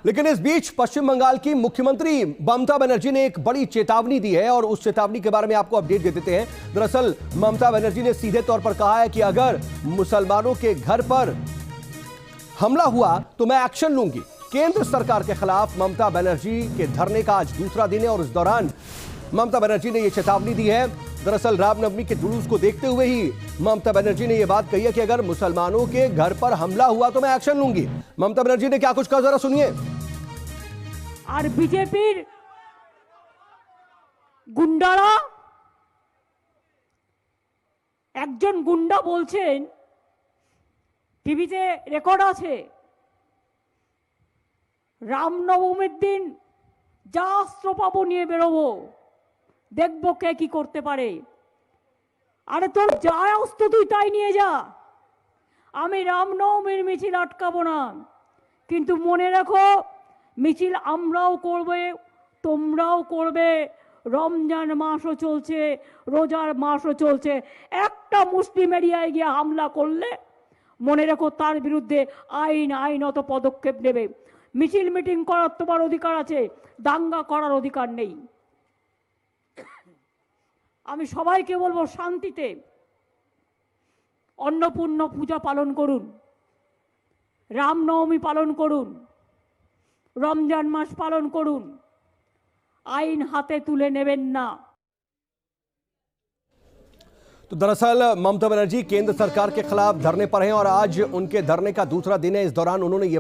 लेकिन इस बीच पश्चिम बंगाल की मुख्यमंत्री ममता बनर्जी ने एक बड़ी चेतावनी दी है और उस चेतावनी के बारे में आपको अपडेट दे देते हैं। दरअसल ममता बनर्जी ने सीधे तौर पर कहा है कि अगर मुसलमानों के घर पर हमला हुआ तो मैं एक्शन लूंगी। केंद्र सरकार के खिलाफ ममता बनर्जी के धरने का आज दूसरा दिन है और इस दौरान ममता बनर्जी ने यह चेतावनी दी है। दरअसल रामनवमी के जुलूस को देखते हुए ही ममता बनर्जी ने यह बात कही है कि अगर मुसलमानों के घर पर हमला हुआ तो मैं एक्शन लूंगी। ममता बनर्जी ने क्या कुछ कहा, जरा सुनिए। আর বিজেপির গুন্ডারা একজন গুন্ডা বলছেন, টিভিতে রেকর্ড আছে, রামনবমীর দিন যা অস্ত্র পাবো নিয়ে বেরোবো, দেখবো কে কি করতে পারে। আরে তোর যা অস্ত্র তুই তাই নিয়ে যা, আমি রামনবমীর মিছিল আটকাবো না। কিন্তু মনে রাখো, মিছিল আমরাও করবে, তোমরাও করবে। রমজান মাসও চলছে, রোজার মাসও চলছে। একটা মুসলিম এরিয়ায় গিয়ে হামলা করলে মনে রাখো তার বিরুদ্ধে আইনত পদক্ষেপ নেবে। মিছিল মিটিং করার তোমার অধিকার আছে, দাঙ্গা করার অধিকার নেই। আমি সবাইকে বলবো শান্তিতে অন্নপূর্ণা পূজা পালন করুন, রামনবমী পালন করুন, রমজান মাস পালন করুন, আইন হাতে তুলে নেবেন না। तो दरअसल ममता बनर्जी केंद्र सरकार के खिलाफ धरने पर हैं और आज उनके धरने का दूसरा दिन है। इस दौरान उन्होंने ये